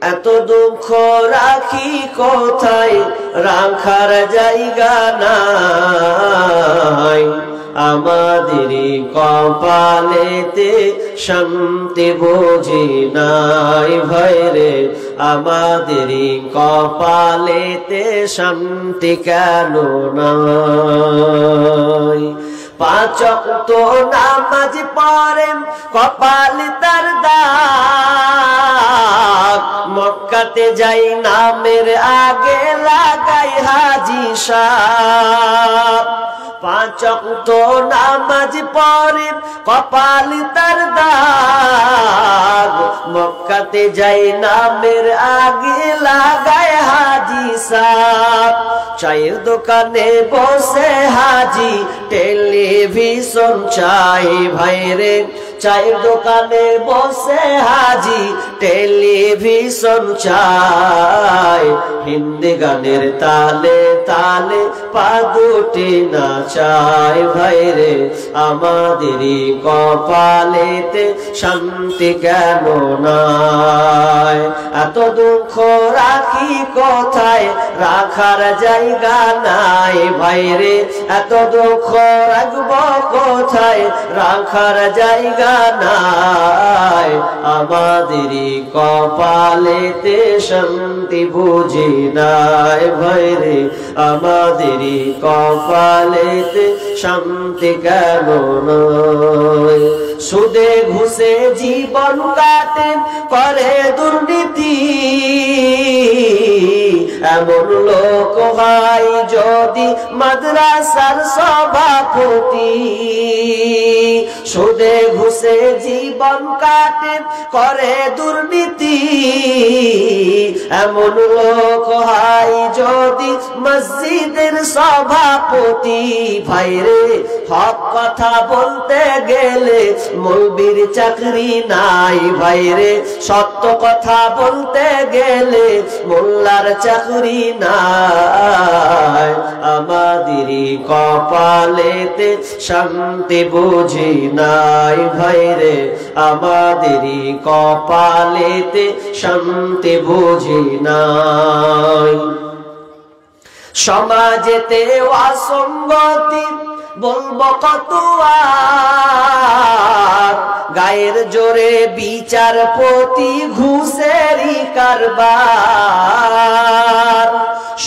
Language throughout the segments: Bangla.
এত দুঃখ রাখি কোথায়, রাখার জায়গা নাই। আমাদেরই কপালেতে শান্তি বুঝি নাই ভাইরে, আমাদেরই কপালেতে শান্তি কেন নাই। পাঁচ ওয়াক্ত নামাজ পড়ে কপাল তার দাগ, মক্কাতে যাই নামের আগে লাগাই হাজি সাহেব। পাঁচ ওয়াক্ত নামাজ পড়ে কপাল তার দাগ, মক্কাতে যাই নামের আগে লাগায় হাজি সাহেব। চায়ের দোকানে বসে হাজি টেলিভিশন চাই ভাইরে, চায়ের দোকানে বসে হাজি টেলিভিশন চাই। হিন্দি গানের তালে তালে পাগুটি নাচাই ভাইরে, আমাদেরই কপালেতে শান্তি কেন নাই। এত দুঃখ রাখি কোথায়, রাখার জায়গা নাই ভাইরে, এত দুঃখ রাখবো কোথায়, রাখার জায়গা নাই। আমাদেরই কপালেতে শান্তি বুঝি নাই ভাইরে, আমাদেরই কপালেতে শান্তি কেন নাই। সুদে ঘুষে জীবন কাটে করে দুর্নীতি, এমন লোক হয় যদি মাদ্রাসার সভাপতি। সুদে ঘুষে জীবন কাটে করে দুর্নীতি, এমন লোক হয় যদি মসজিদের সভাপতি। ভাইরে হক কথা বলতে গেলে মৌলবীর চাকরি নাই ভাইরে, সত্য কথা বলতে গেলে মোল্লার চাকরি নাই। আমাদেরই কপালেতে শান্তি বুঝি নাই ভাইরে, আমাদেরই কপালেতে শান্তি বুঝি নাই। সমাজেতে অসঙ্গতি বলবো কত আর, গায়ের জোরে বিচারপতি ঘুষেরই কারবার।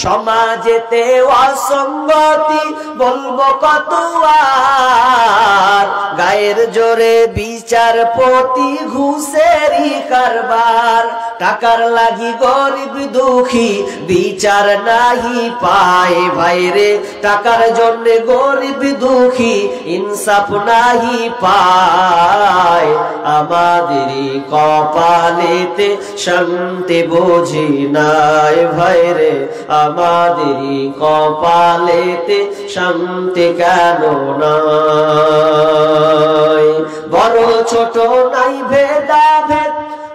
সমাজেতে অসঙ্গতি বলবো কত আর, গায়ের জোরে বিচারপতি ঘুষেরই কারবার। টাকার লাগি গরিব দুঃখী বিচার নাহি পায় ভাইরে, টাকার জন্য গরিব দুঃখী ইনসাফ নাহি পায়। আমাদেরই কপালেতে শান্তি বুঝি নাই ভাইরে, আমাদেরই কপালেতে শান্তি কেন নাই। বড় ছোট নাই ভেদাভেদ,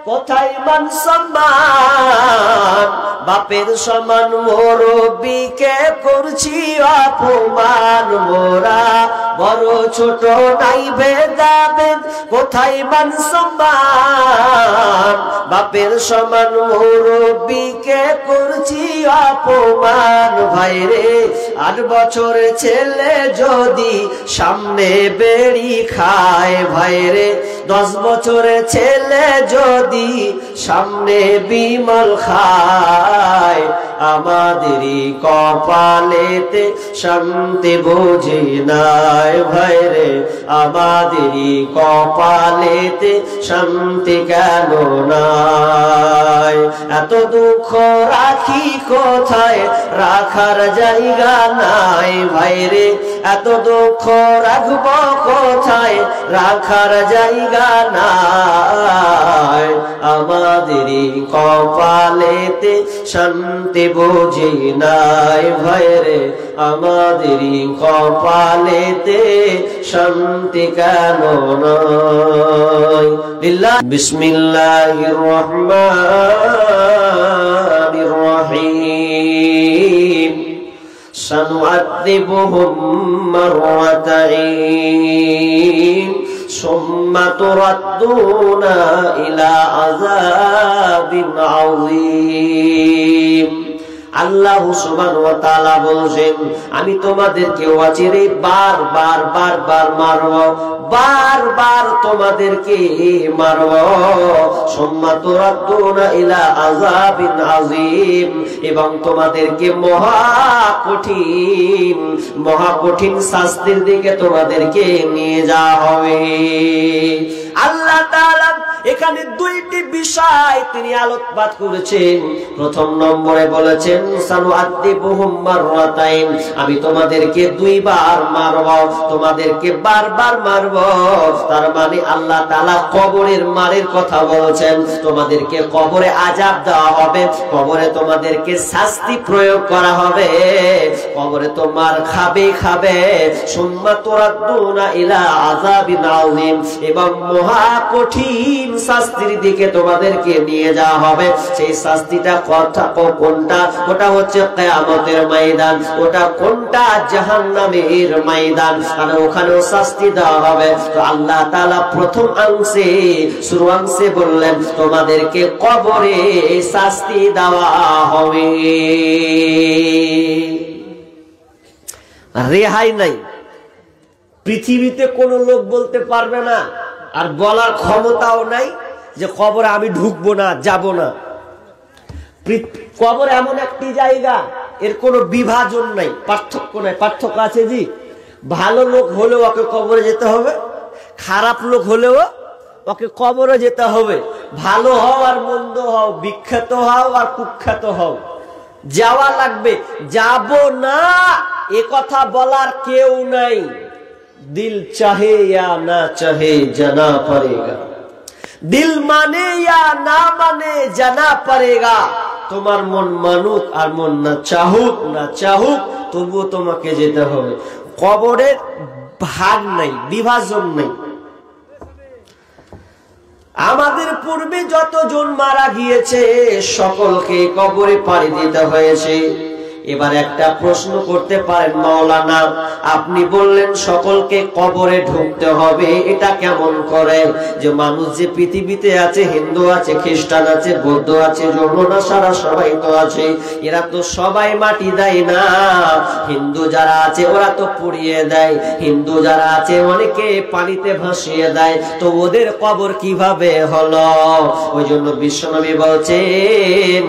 কোথায় মান সম্মান, বাপের সমান মুরব্বিকে করছি অপমান মোরা। বড় ছোট নাই ভেদাভেদ, কোথায় মান সম্মান, বাপের সমান মুরব্বিকে করছি অপমান ভাইরে। 8 বছরের ছেলে যদি সামনে বেড়ি খায় ভাইরে, 10 বছরের ছেলে যদি সামনে বিমল খায়। আমাদেরই কপালেতে শান্তি বুঝি নাই ভাইরে, আমাদেরই কপালেতে শান্তি কেন নাই। এত দুঃখ রাখি কোথায়, রাখার জায়গা নাই ভাইরে, এত দুঃখ রাখবো কোথায়, রাখার জায়গা নাই। আমাদেরই কপালেতে শান্তি বুঝি নাই ভাইরে, আমাদেরই কপালেতে শান্তি কেন নাই। বিসমিল্লাহির রহমানির রহিম। سنعذبهم مرتين সুম্মা তুরাদ্দুনা ইলা আযাবিন আযীম। আল্লাহ সুবহানাহু ওয়া তাআলা বলেন, আমি তোমাদেরকে অচিরে বারবার মারব, বারবার তোমাদেরকে মারব। সুম্মা তুরাদ্দুনা ইলা আযাবিন আযীম, এবং তোমাদেরকে মহা কঠিন শাস্তির দিকে তোমাদেরকে নিয়ে যাওয়া হবে। আল্লাহ তাআলা এখানে দুইটি বিষয় তিনি আলোকপাত করেছেন। প্রথম নম্বরে বলেছেন সানুআদ্দিবুহুম মাররাতাইন, আমি তোমাদেরকে দুইবার মারব, তোমাদেরকে বারবার মারব। তার মানে আল্লাহ তাআলা কবরের মারের কথা বলেছেন। তোমাদেরকে কবরে আযাব দেওয়া হবে, কবরে তোমাদেরকে শাস্তি প্রয়োগ করা হবে, কবরে তোমার খাবে। সুম্মা তুরাদ্দুনা ইলা আযাবিন আযীম, এবং মহা কঠিন শাস্তির দিকে তোমাদেরকে নিয়ে যাওয়া হবে। সেই শাস্তিটা কোনটা? ওটা হচ্ছে কিয়ামতের ময়দান। ওটা কোনটা? জাহান্নামের ময়দান। আর ওখানেও শাস্তি দেওয়া হবে। তো আল্লাহ তাআলা প্রথম অংশে শুরুয়াংশে বললেন তোমাদেরকে কবরে শাস্তি দেওয়া হবে, রেহাই নাই। পৃথিবীতে কোন লোক বলতে পারবে না, আর বলার ক্ষমতাও নাই যে কবরে আমি ঢুকবো না, যাব না। কবর এমন একটি জায়গা, এর কোনো বিভাজন নাই, পার্থক্য নাই। পার্থক্য আছে জি, ভালো লোক হলেও ওকে কবরে যেতে হবে, খারাপ লোক হলেও ওকে কবরে যেতে হবে। ভালো হও আর মন্দ হও, বিখ্যাত হও আর কুখ্যাত হও, যাওয়া লাগবে। যাব না এ কথা বলার কেউ নাই। दिल चाहे या ना चाहे जाना पड़ेगा, दिल माने या ना माने जाना पड़ेगा। তোমার মন মানুক আর মন না চাহুক তবুও তোমাকে যেতে হবে। কবরের ভাগ নাই, বিভাজন নাই। আমাদের পূর্বে যতজন মারা গিয়েছে সকলকে কবরে পাড়ি দিতে হয়েছে। এবার একটা প্রশ্ন করতে পারেন, মাওলানা আপনি বললেন সকলকে কবরে ঢুকতে হবে, এটা কেমন করে? যে মানুষ যে পৃথিবীতে আছে, হিন্দু আছে, খ্রিস্টান আছে, বৌদ্ধ আছে, জৈনরা সবাই তো আছে, এরা তো সবাই মাটি দেয় না। হিন্দু যারা আছে ওরা তো পুড়িয়ে দেয়, হিন্দু যারা আছে অনেকে পানিতে ভাসিয়ে দেয়। তো ওদের কবর কিভাবে হলো? ওই জন্য বিশ্বনবী বলছেন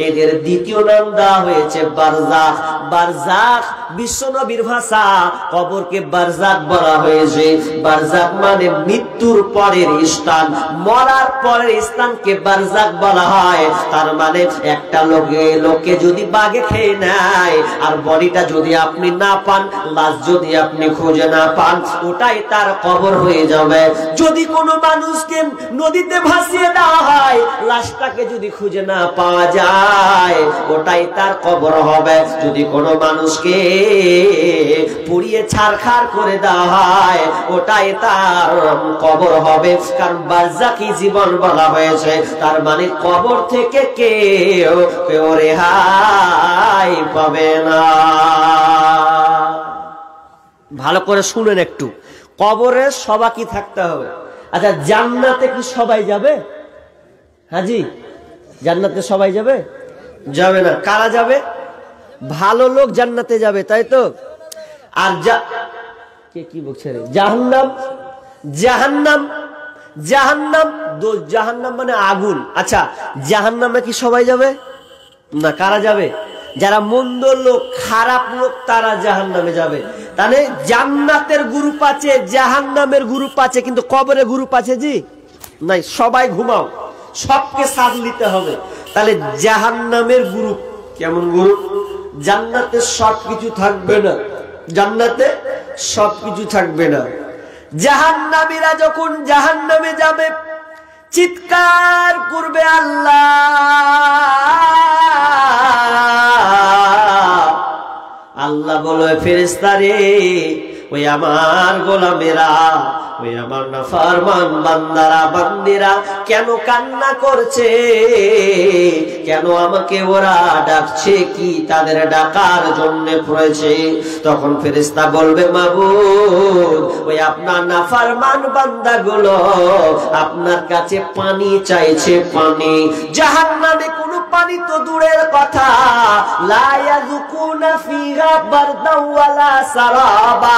এদের দ্বিতীয় নাম দেওয়া হয়েছে বারজাখ। বারজাখ বিশ্বনবীর ভাষা, কবরকে বারজাখ বলা হয়েছে। বারজাখ মানে মৃত্যুর পরের স্থান, মরার পরের স্থানকে বারজাখ বলা হয়। তার মানে একটা লোককে যদি বাঘে খেয়ে নেয় আর বডিটা যদি আপনি না পান, লাশ যদি আপনি খুঁজে না পান, ওটাই তার কবর হয়ে যাবে। যদি কোনো মানুষকে নদীতে ভাসিয়ে দেওয়া হয়, লাশটাকে যদি খুঁজে না পাওয়া যায়, ওটাই তার কবর হবে। যদি কোনো মানুষকে পুড়িয়ে ছারখার করে দেওয়া হয়, ওটাই তার কবর হবে। কারণ বারজাকি জীবন বলা হয়েছে। তার মানে কবর থেকে কেউ রেহাই পাবে না। ভালো করে শুনেন একটু, কবরে সবাইকে থাকতে হবে। আচ্ছা, জান্নাতে কি সবাই যাবে? হাজি, জান্নাতে সবাই যাবে? যাবে না। কারা যাবে? ভালো লোক জান্নাতে যাবে, তাই তো? আর কি বলছে রে? জাহান্নাম মানে আগুন। আচ্ছা, জাহান্নামে কি সবাই যাবে না? কারা যাবে? যারা মন্দ লোক, খারাপ লোক, তারা জাহান্নামে যাবে। তাহলে জান্নাতের গ্রুপ আছে, জাহান্নামের গ্রুপ আছে, কিন্তু কবরে গ্রুপ আছে জি নাই। সবাই ঘুমাও, সবকে সাথ নিতে হবে। তাহলে জাহান্নামের গ্রুপ কেমন গ্রুপ? জান্নাতে সবকিছু থাকবে না, জান্নাতে সবকিছু থাকবে না। জাহান্নামীরা যখন জাহান্নামে যাবে চিৎকার করবে আল্লাহ, আল্লাহ বলে ফেরেশতারে ওই আমার গোলামেরা, ওই আমার নাফরমান বান্দারা বান্দিরা কেন কান্না করছে, কেন আমাকে ওরা ডাকছে, কি তাদের ডাকার জন্য পড়েছে? তখন ফেরেশতা বলবে মাবুদ, ওই আপনার নাফরমান বান্দাগুলো আপনার কাছে পানি চাইছে, পানি। জাহান্নামে কোনো পানি তো দূরের কথা, লা ইয়াযুকুনা ফিহা বারদাও ওয়ালা সারাবা,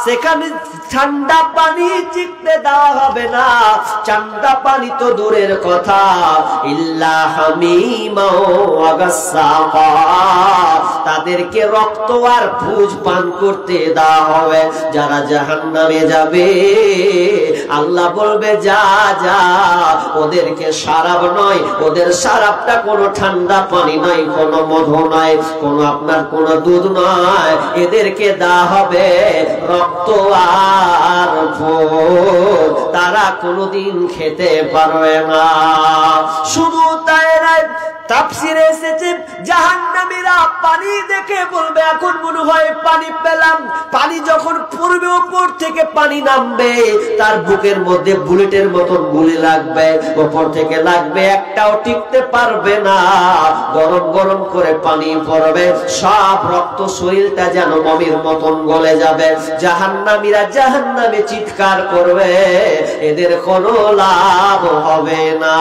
সেখানে ঠান্ডা পানি চিকতে দেওয়া হবে না। ঠান্ডা পানি তো দূরের কথা, ইল্লা হামিমা ওয়া গাসসাকা, তাদেরকে রক্ত আর পুজ পান করতে দেওয়া হবে। যারা জাহান্নামে যাবে আল্লাহ বলবে যা যা, ওদেরকে শারাব নয়, ওদের শারাবটা কোনো ঠান্ডা পানি নয়, কোনো মধু নয়, কোনো আপনার কোনো দুধ নয়, এদেরকে দেওয়া হবে রক্ত আর ফুল। তারা কোনোদিন খেতে পারবে না। শুধু তাই নয়, তাফসিরে এসেছে জাহান্নামীরা পানি দেখে বলবে এখন মনে হয় পানি পেলাম। পানি যখন পড়বে, উপর থেকে পানি নামবে, তার বুকের মধ্যে বুলেটের মতন গুলি লাগবে, উপর থেকে লাগবে, একটাও টিকতে পারবে না। গরম গরম করে পানি পড়বে, সব রক্ত শরীরটা যেন মমির মতন গলে যাবে। জাহান্নামীরা জাহান্নামে চিৎকার করবে, এদের কোনো লাভ হবে না।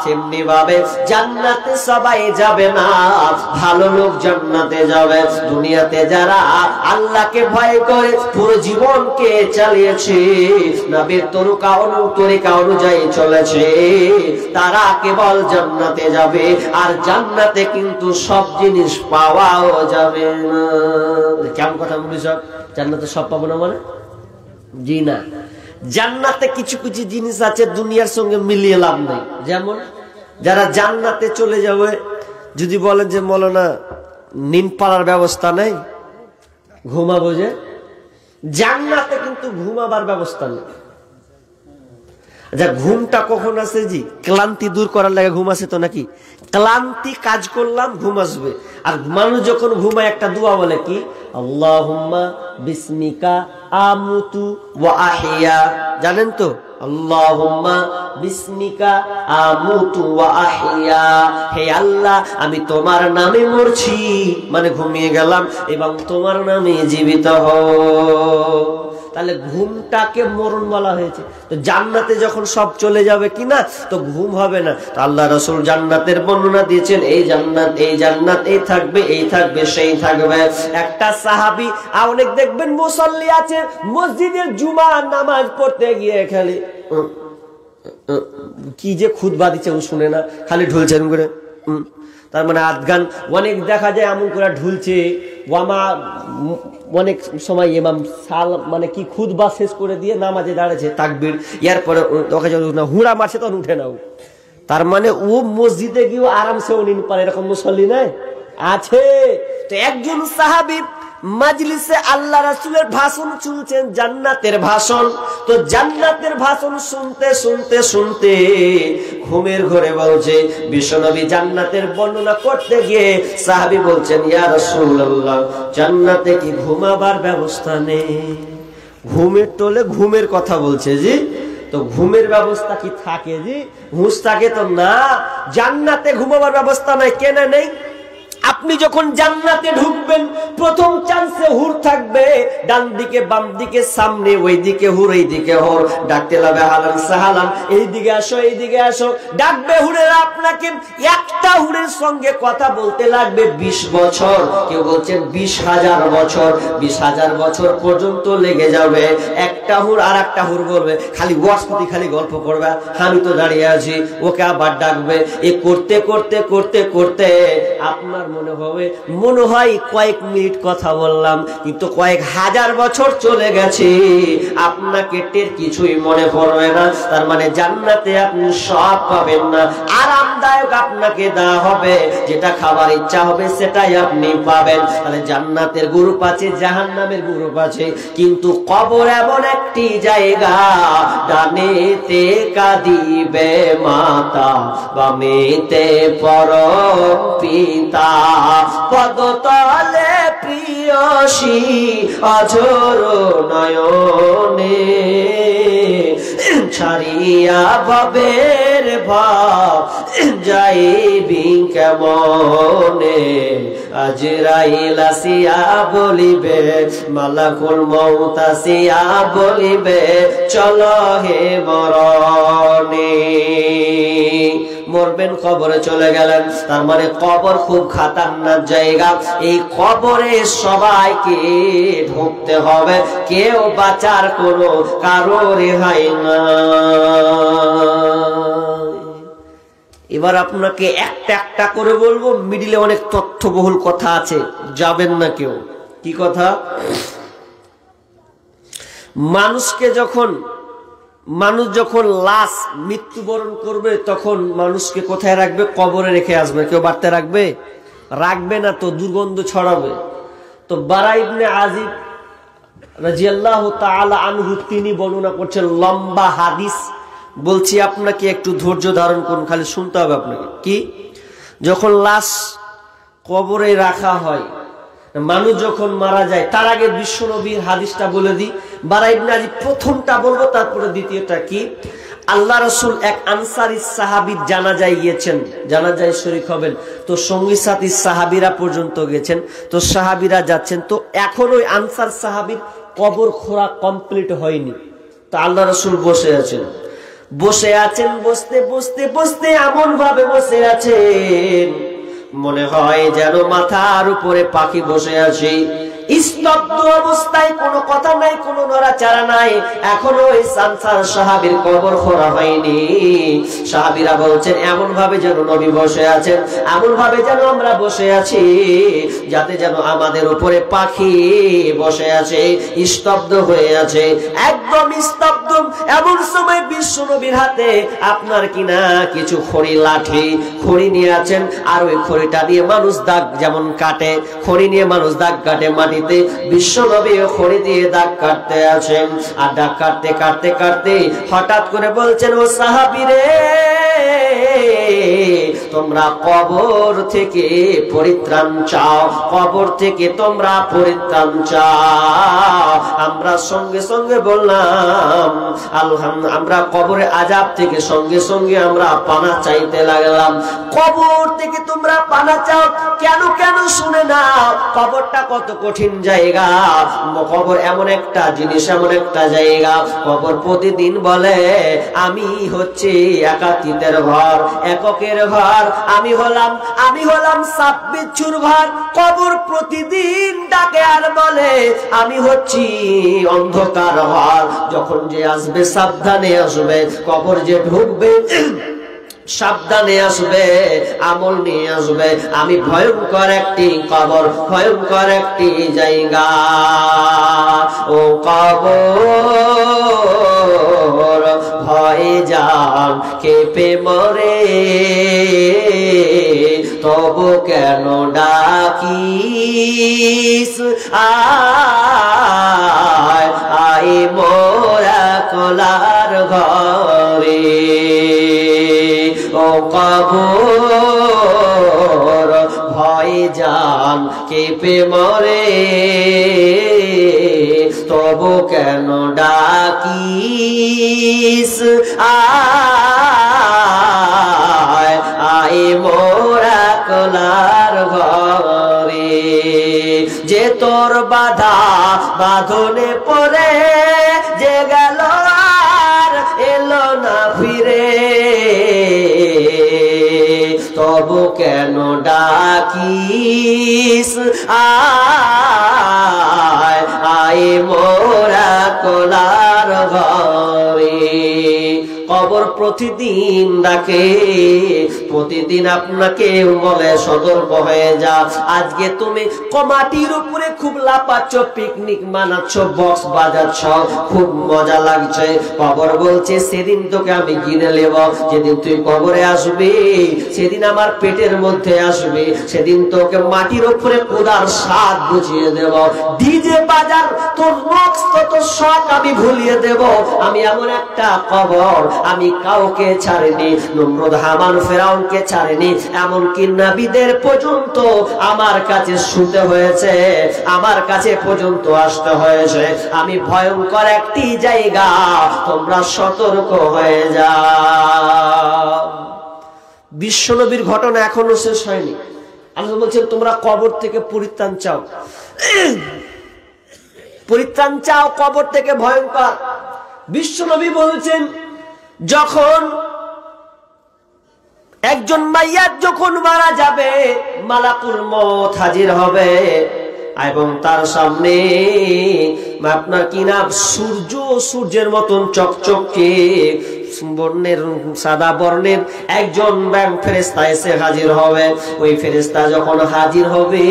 সেমনি ভাবে জান্নাতে সবাই যাবে না, ভালো লোক জান্নাতে যাবে। দুনিয়াতে যারা আল্লাহকে ভয় করে পুরো জীবনকে চালিয়েছে, নবীর তরিকা অনুযায়ী চলেছে, তারা কেবল জান্নাতে যাবে। আর জান্নাতে কিন্তু সব জিনিস পাওয়াও যাবে না। কেমন কথা বলি? সব জান্নাতে সব পাবো না মানে? জি না, জান্নাতে কিছু কিছু জিনিস আছে দুনিয়ার সঙ্গে মিলিয়ে লাভ নেই। যেমন যারা জান্নাতে চলে যাবে, যদি বলেন যে মৌলানা নিন পাড়ার ব্যবস্থা নেই, ঘুমাবো, যে জান্নাতে কিন্তু ঘুমাবার ব্যবস্থা নেই। আচ্ছা, ঘুমটা কখন আসে? জি, ক্লান্তি দূর করার লাগে ঘুম আসে তো নাকি? ক্লান্তি কাজ করলাম, ঘুম আসবে। আর মানুষ যখন ঘুমায় একটা দোয়া বলে কি, আল্লাহুম্মা বিসমিকা আমুতু ওয়া আহিয়া, জানেন তো? আল্লাহুম্মা বিসমিকা আমুতু ওয়া আহিয়া, হে আল্লাহ আমি তোমার নামে মরছি, মানে ঘুমিয়ে গেলাম, এবং তোমার নামে জীবিত হও। তাহলে ঘুমটাকে মরণ বলা হয়েছে। তো জান্নাতে যখন সব চলে যাবে কিনা, তো ঘুম হবে না। তো আল্লাহ রাসূল জান্নাতের বর্ণনা দিয়েছেন, এই জান্নাত, এই জান্নাত, এই থাকবে, এই থাকবে, সেই থাকবে। একটা সাহাবী, অনেক দেখবেন মুসল্লি আছে, মসজিদের জুমা নামাজ পড়তে গিয়ে খালি কি যে খুতবা দিচ্ছে ও শুনে না, খালি ঢুলছেন করে। তার মানে আধগান অনেক দেখা যায় এমন করে ঢুলছে। অনেক সময় ইমাম মানে কি খুতবা শেষ করে দিয়ে নামাজে দাঁড়াচ্ছে, তাকবীর, এরপরে ওকে যখন হুড়া মারছে তখন উঠে না। তার মানে ও মসজিদে গিয়ে আরামসে নিন পারে, এরকম মুসল্লি নাই আছে। তো একজন সাহাবী মাজলিসে আল্লাহ রাসূলের ভাষণ শুনছেন, জান্নাতের ভাষণ। তো জান্নাতের ভাষণ শুনতে শুনতে শুনতে ঘুমের ঘরে বলছে, বিশ্বনবী জান্নাতের বর্ণনা করতে গিয়ে সাহাবী বলছেন, ইয়া রাসূলুল্লাহ, জান্নাতে কি ঘুমাবার ব্যবস্থা নেই? ঘুমের টোলে ঘুমের কথা বলছে। জি, তো ঘুমের ব্যবস্থা কি থাকে? জি, হুঁশ থাকে তো না। জান্নাতে ঘুমাবার ব্যবস্থা নাই। কেন নেই? আপনি যখন জান্নাতে ঢুকবেন, প্রথম চান্সে হুর থাকবে, ডান দিকে বাম দিকে, সামনে ওই দিকে হুর, এই দিকে হুর, ডাকতে লাগবে হালান সাহালান, এই দিকে আসো, এই দিকে আসো, ডাকবে হুরেরা আপনাকে। একটা হুরের সঙ্গে কথা বলতে লাগবে 20 বছর, কেউ বলছেন 20,000 বছর, 20,000 বছর পর্যন্ত লেগে যাবে। একটা হুর আর একটা হুর বলবে, খালি ওয়াসপতি, খালি গল্প করবে, আমি তো দাঁড়িয়ে আছি, ওকে আবার ডাকবে। এ করতে করতে করতে করতে আপনার মনে হয় কয়েক মিনিট কথা বললাম, কিন্তু কয়েক হাজার বছর চলে গেছে, আপনাকে টের কিছুই মনে পড়বে না। তার মানে জান্নাতে আপনি সব পাবেন না, আরামদায়ক আপনাকে দেওয়া হবে, যেটা খাবার ইচ্ছা হবে সেটাই আপনি পাবেন। তাহলে জান্নাতের গ্রুপ আছে, জাহান্নামের গ্রুপ আছে। কিন্তু কবর এমন একটি জায়গা, ডানেতে কাঁদিবে মাতা, বামেতে পরম পিতা, পদতলে প্রিয়সী অঝোর নয়নে, ছাড়িয়া ভবের ভাব যাই যাইবি কেমনে, আজরাইল আসিয়া বলিবে, মালাকুল মউত আসিয়া বলিবে, চলো হে মরণে। মরবেন, কবরে চলে গেলেন। তার মানে কবর খুব খাতারনাক জায়গা। এই কবরে সবাইকে ঢুকতে হবে, কেউ বাঁচার কোনো কারো রেহাই না। এবার আপনাকে একটা একটা করে বলবো, মিডিলে অনেক তথ্যবহুল কথা আছে, যাবেন না কেউ। কি কথা? মানুষ যখন লাশ মৃত্যুবরণ করবে তখন মানুষকে কোথায় রাখবে? কবরে রেখে আসবে। কেউ বাড়তে রাখবে? রাখবে না তো, দুর্গন্ধ ছড়াবে। তো বারা ইবনে আজিব রাদিয়াল্লাহু তাআলা আনহু তিনি বর্ণনা করছেন লম্বা হাদিস, বলছি আপনাকে একটু ধৈর্য ধারণ করুন, খালি শুনতে হবে আপনাকে। কি? যখন লাশ কবরে রাখা হয়, মানুষ যখন মারা যায়, তার আগে বিশ্বনবীর হাদিসটা বলে দিই। বারা ইবনে আজিব প্রথমটা বলবো, তারপরে দ্বিতীয়টা। কি? আল্লাহ রাসূল এক আনসারী সাহাবীর জানাজায় গিয়েছেন, জানাজায় শরীক হবেন। তো সঙ্গী সাথী সাহাবীরা পর্যন্ত গেছেন। তো সাহাবীরা যাচ্ছেন, তো এখন ওই আনসার সাহাবীর কবর খোঁড়া কমপ্লিট হয়নি। তো আল্লাহ রাসূল বসে আছেন, বসতে এমন ভাবে বসে আছেন, মনে হয় যেন মাথার উপরে পাখি বসে আছে। স্তব্ধ অবস্থায়, কোনো কথা নাই, কোনো নড়াচড়া নাই। এখনো ওই আনসার সাহাবীর কবর খোঁড়া হয়নি। সাহাবীরা বলছেন এমন ভাবে যেন নবী বসে আছেন, এমন ভাবে যেন আমরা বসে আছি, যাতে যেন আমাদের উপরে পাখি বসে আছে, স্তব্ধ হয়ে আছে, একদম স্তব্ধ। এমন সময় বিশ্ব নবীর হাতে আপনার কিনা কিছু খড়ি নিয়ে আছেন, আর ওই খড়িটা দিয়ে মানুষ দাগ যেমন কাটে, খড়ি নিয়ে মানুষ দাগ কাটে মাটিতে, বিশ্ব নবী খড়ি দিয়ে দাগ কাটতে আছেন। আর দাগ কাটতে কাটতে কাটতে হঠাৎ করে বলছেন, ও সাহাবীরে, তোমরা কবর থেকে পরিত্রাণ চাও, কবর থেকে তোমরা পরিত্রাণ চাও। আমরা সঙ্গে সঙ্গে বললাম আলহামদুলিল্লাহ, আমরা কবরে আযাব থেকে সঙ্গে সঙ্গে আমরা পানা চাইতে লাগলাম। কবর থেকে তোমরা পানা চাও কেন? শুনে নাও, কবরটা কত কঠিন জায়গা। কবর এমন একটা জিনিস, এমন একটা জায়গা, কবর প্রতিদিন বলে আমি হচ্ছে একাকিত্বের ঘর, এককের ঘর, আমি হলাম সাপ বিচ্ছুর ঘর। কবর প্রতিদিন ডাকে আর বলে আমি হচ্ছি অন্ধকার ঘর। যখন যে আসবে সাবধানে আসবে, কবর যে ঢুকবে সাবধানে আসবে, আমল নিয়ে আসবে। আমি ভয়ঙ্কর একটি কবর, ভয়ঙ্কর একটি জায়গা। ও কবর ভয়ে যান কেঁপে মরে, তবু কেন ডাকিস, আয় মোরা কলার ঘরে। ও কবর ভয়ে যান কেঁপে মরে, তবু কেন ডাকিস, আয় মোরা কলার ঘরে। যে তোর বাধা বাঁধনে পড়ে, যে গেল আর এলো না ফিরে, তবু কেন ডাকিস, আয় মোরা কলার ঘরে। কবর প্রতিদিন ডাকে, প্রতিদিন আপনাকে বলে সতর্ক হয়ে যা। আজকে তুমি কমাটির উপরে খুব লাপাচ্ছ, পিকনিক মানাচ্ছ, বক্স বাজাচ্ছ, খুব মজা লাগছে। কবর বলছে সেদিন তোকে আমি গিনে নেব, যেদিন তুই কবরে আসবি, সেদিন আমার পেটের মধ্যে আসবি, সেদিন তোকে মাটির উপরে খোদার স্বাদ বুঝিয়ে দেব। ডিজে বাজার, তোর রক্স তোর শখ আমি ভুলিয়ে দেব। আমি এমন একটা কবর আমি কাউকে ছাড়িনি, নমরুদ হামান ফেরাউনকে ছাড়িনি, এমনকি নবীদের পর্যন্ত আমার কাছে শুতে হয়েছে, আমার কাছে পর্যন্ত আসতে হয়েছে। আমি ভয়ঙ্কর একটি জায়গা, তোমরা সতর্ক হয়ে যাও। বিশ্বনবীর ঘটনা এখনো শেষ হয়নি। আল্লাহ বলছেন তোমরা কবর থেকে পরিত্রাণ চাও, পরিত্রাণ চাও কবর থেকে ভয়ঙ্কর। বিশ্বনবী বলছেন যখন একজন মাইয়াত যখন মারা যাবে মালাকুল মউত হাজির হবে এবং তার সামনে আপনার কি না সূর্যের মতন চকচকে বর্ণের সাদা বর্ণের একজন ফেরেশতা এসে হাজির হবে। ওই ফেরেশতা যখন হাজির হবে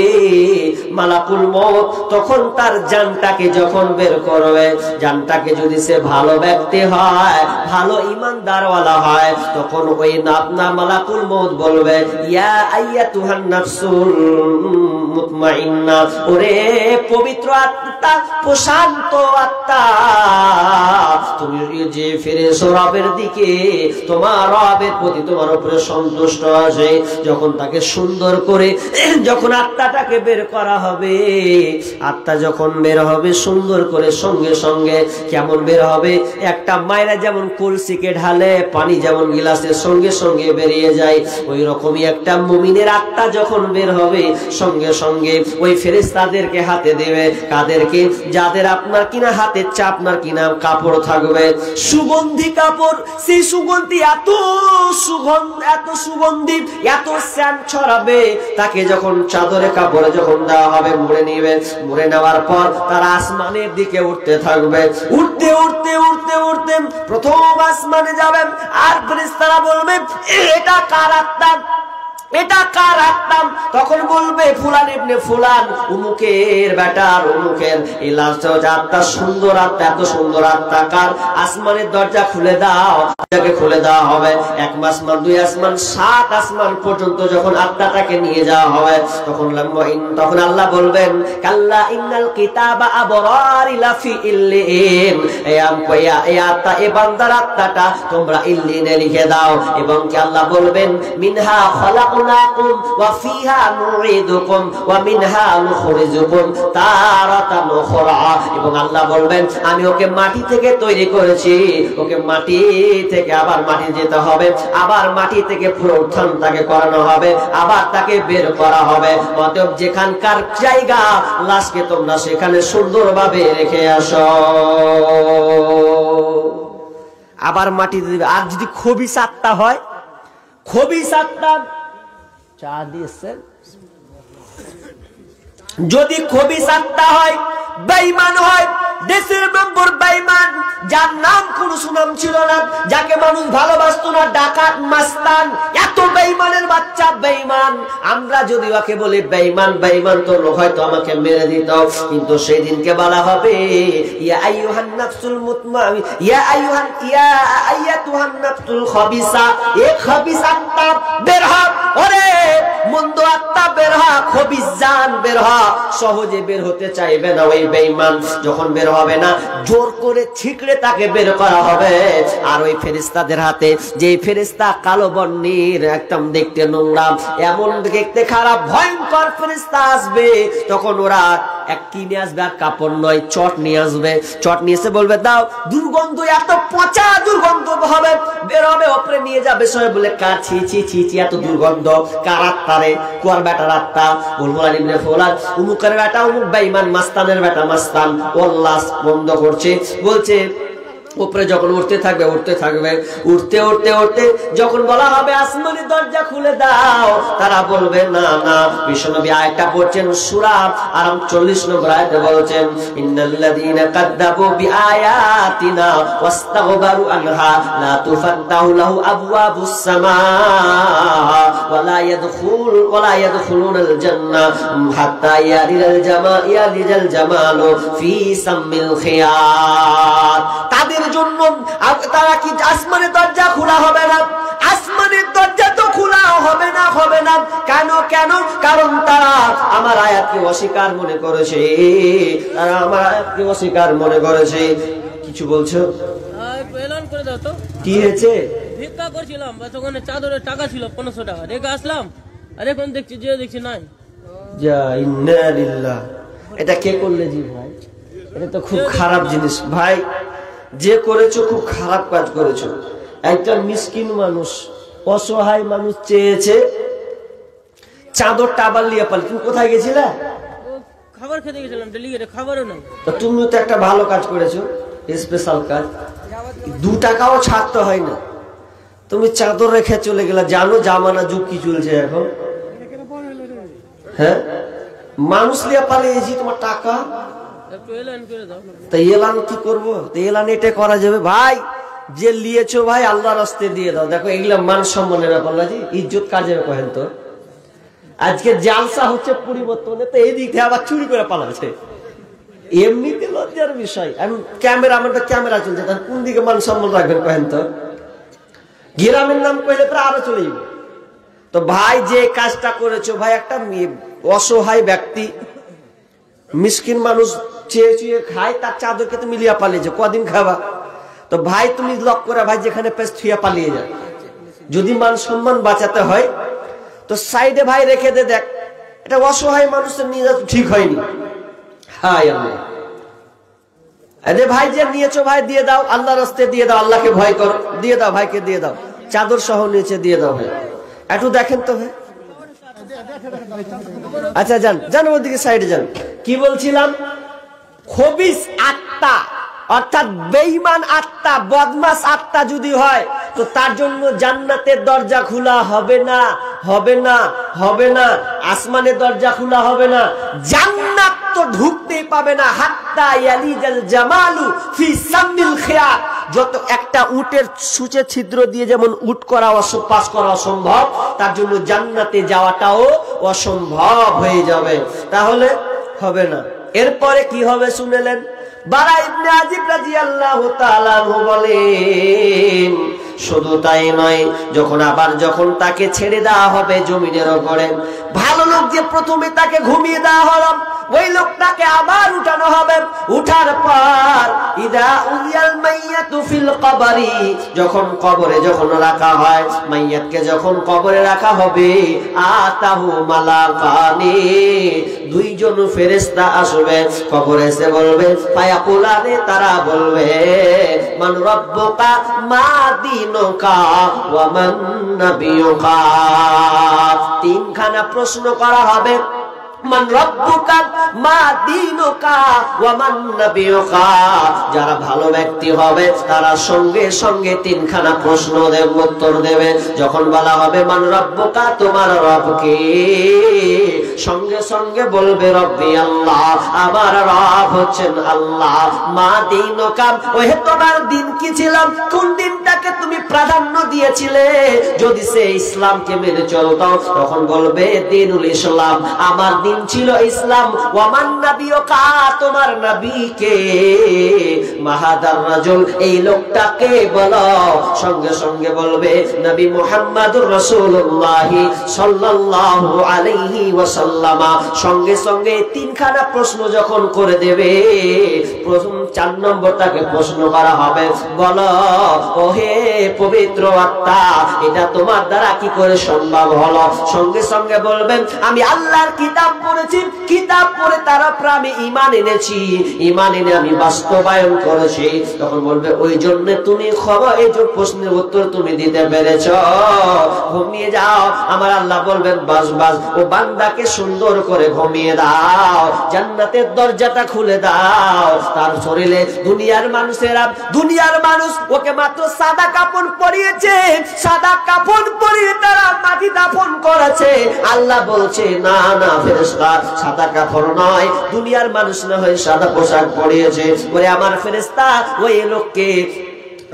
মালাকুল মউত তখন তার জানটাকে যখন বের করবে, জানটাকে যদি সে ভালো ব্যক্তি হয়, ভালো ঈমানদারওয়ালা হয়, তখন ওই আপনার মালাকুল মউত বলবে ইয়া আইয়াতুহান নাফসুল মুতমাইন্না, ওরে পবিত্র আত্মা, প্রশান্ত আত্মা, তুমি যে ফিরেছো রবের দিকে, তোমার রবের প্রতি তোমার উপরে সন্তুষ্ট আছে। যখন তাকে সুন্দর করে যখন আত্মাটাকে বের করা হবে, আত্মা যখন বের হবে সুন্দর করে, সঙ্গে সঙ্গে কেমন বের হবে, একটা মায়েরা যেমন কলসিকে ঢালে পানি যেমন গিলাসের সঙ্গে সঙ্গে বেরিয়ে যায়, ওই রকমই একটা মুমিনের আত্মা যখন বের হবে সঙ্গে সঙ্গে ওই ফেরেশতাদেরকে হাতে দেবে। কাদেরকে? যাদের আপনার কিনা হাতে আপনার কিনা কাপড় থাকবে, সুগন্ধি কাপড়। সেই সুগন্ধি এত সুগন্ধি এত সেন্ট ছড়াবে, তাকে যখন চাদরে কাপড়ে যখন দেওয়া হবে মুড়ে নিবে। মুড়ে নেওয়ার পর তারা আসমানের দিকে উঠতে থাকবে। উঠতে উঠতে উঠতে উঠতে প্রথম আসমানে যাবেন। আর ফেরেশতারা বলবে এটা কার আত্মা, এটা কার আত্মা? তখন বলবে ফুলান ইবনে ফুলান, উমুকের বেটার, উমুকের। এই লাস্ট আত্মা, সুন্দর আত্মা, এত সুন্দর আত্মা কার? আসমানের দরজা খুলে দাও, তাকে খুলে দেওয়া হবে। 1 আসমান, 2 আসমান, 7 আসমান পর্যন্ত যখন আত্মাটাকে নিয়ে যাওয়া হবে তখন আল্লাহ বলবেন কাল্লা ইন্নাল কিতাবা আবরারি লাফি ইল্লিন, এই আত্মা, এই বান্দার আত্মাটা তোমরা ইল্লিনে লিখে দাও। এবং কি আল্লাহ বলবেন মিনহা খালাক ওয়া ফিহা নুঈদুকুম ওয়া মিনহা নুখরিজুকুম তারাতান উখরা। এবং আল্লাহ বলবেন আমি ওকে মাটি থেকে তৈরি করেছি, ওকে মাটি থেকে আবার মাটি যেতে হবে, আবার মাটি থেকে পুনরুত্থান তাকে করানো হবে, আবার তাকে বের করা হবে। অতএব যেখানকার জায়গা লাশকে তোমরা সেখানে সুন্দরভাবে রেখে আসো, আবার মাটি দিবে। আর যদি খবিস আত্মা হয়, খবিস আত্মা, চা দিয়েছেন, যদি খবিস আত্মা হয়, বেঈমান হয়, দেশের নম্বর বেঈমান, যার নাম কোনো সুনাম ছিল না, যাকে মানুষ ভালোবাসতো না, ডাকাত, মাস্তান, এত বেঈমানের বাচ্চা বেঈমান। আমরা যদি ওকে বলি বেঈমান, বেঈমান তো লোক হয়তো আমাকে মেরে দিত, কিন্তু সেই দিনকে বলা হবে ইয়া আইয়ুহান নাফসুল মুতমাইন, ইয়া আইয়াতুহান নাফসুল খাবিসা, এ খাবিস আত্মা বের হ, ওরে মন্দ আত্মা বের হ, খবিস জান বের হ। সহজে বের হতে চাইবে না ওই বেঈমান। যখন বের হবে না, জোর করে ছিকড়ে তাকে বের করা হবে। আর ওই ফেরেশতাদের হাতে, যে ফেরেশতা কালো বর্ণের, একদম দেখতে নোংরা, এমন দেখতে খারাপ ভয়ঙ্কর ফেরেশতা আসবে, তখন ওরা এক কি নিয়ে আসবে, আর কাপড় নয়, চট নিয়ে আসবে। চট নিয়ে এসে বলবে দাও, দুর্গন্ধ, এত পচা দুর্গন্ধ হবে, বের হবে, ওপরে নিয়ে যাবে। সবাই বলে কার, ছি ছি ছি ছি, এত দুর্গন্ধ, কার আত্মা রে? কুয়ার বেটার আত্মা, ফুলান ইবনে ফুলান, উমুকের বেটা উমুক, বেঈমান, মাস্তানের বেটা মাস্তান। ওয়াল্লাহ বন্ধ করছে, বলছে উপরে যখন উঠতে থাকবে, উঠতে থাকবে, উঠতে উঠতে উঠতে যখন বলা হবে আসমানের দরজা খুলে দাও, তারা বলবে না না। বিশ্বনবী আয়াতটা পড়ছেন সূরা আরাম 40 নম্বর আয়াতে বলছেন ইন্নাল্লাযীনা কাযযাবু বিআয়াতিনা ওয়াস্তাগবারু আনহা লা তুফাত্তাহু লাহু আবওয়াবুস সামা ওয়ালা ইয়াদখুলুনাল জান্নাহ হাত্তা ইয়ালিজাল জামালু ফি সামিল খিয়াত। তাদের জন্য তারা কি আসমানের দরজা খোলা হবে না? আসমানের দরজা তো খোলা হবে না, হবে না। কেন? কেন? কারণ তারা আমার আয়াতকে অস্বীকার মনে করেছে, তারা আমার আয়াতকে অস্বীকার মনে করেছে। কিছু বলছো? এলান করে দাও তো। কি হয়েছে? ভিক্ষা করছিলাম, ওখানে চাদরের টাকা ছিল 500 টাকা, রেখে আসলাম, আর এখন দেখছি নাই। যা ইন্না লিল্লাহ। এটা কে করলে জি ভাই? এটা তো খুব খারাপ জিনিস ভাই, যে করেছো খুব খারাপ কাজ করেছো। একটা মিসকিন মানুষ অসহায় মানুষ চেয়েছে, চাদরটা আবার লিয়ে পাল। তুমি কোথায় গেছিলে? খাবার খেতে গেছিলাম, ডেলিগেটে খাবারও নাই। তো তুমিও তো একটা ভালো কাজ করেছো, স্পেশাল কাজ, 2 টাকাও ছাড়তে হয় না। তুমি চাদর রেখে চলে গেলে। জানো জামানা যুগ কি চলছে এখন? হ্যাঁ, মানুষ লিয়ে পালিয়েছি, তোমার টাকা। একটু এলান করে দাও। তো এলান কি করবো? তো এলান এটা করা যাবে ভাই, যে লিয়েছো ভাই আল্লাহর রাস্তায় দিয়ে দাও। দেখো এগুলা মান সম্মানের ব্যাপার না, ইজ্জত কাজে কহেন তো। আজকে জালসা হচ্ছে পরিবর্তনে, তো এই দিক থেকে আবার চুরি করে পালাচ্ছে, এমনিতে লজ্জার বিষয়। আমি ক্যামেরা, আমার ক্যামেরা চলছে, তার কোন দিকে মান সম্মান রাখবেন কহেন তো? গ্রামের নাম কইলে তো আরো চলে যাবে। তো ভাই যে কাজটা করেছো ভাই, একটা অসহায় ব্যক্তি, মিসকিন মানুষ চেয়ে চেয়ে খায়, তার চাদরকে তুমি লিয়া পালিয়েছো, কদিন খাবা? তো ভাই তুমি লক করে ভাই যেখানে পেস থুয়া পালিয়ে যা। যদি মান সম্মান বাঁচাতে হয় তো সাইডে ভাই রেখে দে। দেখ এটা অসহায় মানুষের নিয়ে যাওয়া ঠিক হয়নি। হায় আল্লাহ, আরে ভাই যে নিয়েছো ভাই দিয়ে দাও, আল্লাহর রাস্তায় দিয়ে দাও, আল্লাহকে ভয় করো, দিয়ে দাও, ভাইকে দিয়ে দাও, চাদর সহ নিচে দিয়ে দাও ভাই। একটু দেখেন তো ভাই। আচ্ছা যান যান, ওদিকে সাইডে যান। কি বলছিলাম? খবিস আত্মা অর্থাৎ বেঈমান আত্মা, বদমাস আত্মা যদি হয় তো তার জন্য জান্নাতের দরজা খোলা হবে না, হবে না, হবে না। আসমানের দরজা খোলা হবে না, জান্নাত তো ঢুকতেই পাবে না। হাত্তা ইয়ালিজাল জামালু ফি সামিল খিয়াত। যত একটা উটের সূচে ছিদ্র দিয়ে যেমন উট করা পাস করা অসম্ভব, তার জন্য জান্নাতে যাওয়াটাও অসম্ভব হয়ে যাবে, তাহলে হবে না। এরপরে কি হবে শুনেলেন? বারা ইবনে আজিব রাদিয়াল্লাহু তাআলা আনহু বলেন, শুধু তাই নয়, যখন তাকে ছেড়ে দেওয়া হবে জমিনের উপরে, ভালো লোক যে প্রথমে তাকে ঘুমিয়ে দেওয়া হলো, ওই লোকটাকে আবার উঠানো হবে। উঠার পর ইদা উলিয়াল মাইয়াতু ফিল কবরি, যখন কবরে রাখা হয়, মাইয়াতকে যখন কবরে রাখা হবে, আতাহু মালাকানি, 2 জন ফেরেশতা আসবে। কবরে এসে বলবে, ফায়াকুলানে, তারা বলবে, মান রাব্বুকা মা দীনুকা ওয়া মান নাবিয়ুকা। 3খানা প্রশ্ন করা হবে। মান রাব্বুকা মা দীনুকা ওয়া মান নাবিয়ুকা। যারা ভালো ব্যক্তি হবে তারা সঙ্গে সঙ্গে 3খানা প্রশ্ন দেবে, উত্তর দেবে। যখন বলা হবে মান রাব্বুকা, তোমার রব কে, সঙ্গে সঙ্গে বলবে রব্বি আল্লাহ, আমার রব হচ্ছেন আল্লাহ। মা দীনুকা, ওহে তোমার দিন কি ছিল, কোন দিনটাকে তুমি প্রাধান্য দিয়েছিলে? যদি সে ইসলামকে মেনে চলতো তখন বলবে দিনুল ইসলাম, আমার দিন ছিল ইসলাম। ওয়ামান নাবিয়ুকা, তোমার নবী কে? মাহাদার রাজুল, এই লোকটাকে বলো। সঙ্গে সঙ্গে বলবে নবী মুহাম্মদুর রাসূলুল্লাহ সাল্লাল্লাহু আলাইহি ওয়াসাল্লাম। সঙ্গে সঙ্গে 3খানা প্রশ্ন যখন করে দেবে, প্রথম 4 নম্বরটাকে প্রশ্ন করা হবে, বলো ওহে পবিত্র আত্মা, এটা তোমার দ্বারা কি করে সম্ভব হলো? সঙ্গে সঙ্গে বলবেন, আমি আল্লাহর কিতাব পড়েছি, কিতাব পড়ে তার উপর আমি ঈমান এনেছি, ঈমান এনে আমি বাস্তবায়ন করেছি। তখন বলবে, ওই জন্য তুমি এই যে প্রশ্নের উত্তর তুমি দিতে পেরেছো, ঘুমিয়ে যাও। আমার আল্লাহ বলবেন, বাস বাস, ও বান্দাকে সুন্দর করে ঘুমিয়ে দাও, জান্নাতের দরজাটা খুলে দাও। তার শরীরে দুনিয়ার মানুষ ওকে মাত্র সাদা কাপড় পরিয়েছে, সাদা কাপড় পরিয়ে তারা মাটি দাফন করেছে। আল্লাহ বলছে, না না ফেরেশতা, সাদা কাপড় নয়, দুনিয়ার মানুষ না হয়ে সাদা পোশাক পরিয়েছে। বলে আমার ফেরেশতা, ওই লোককে,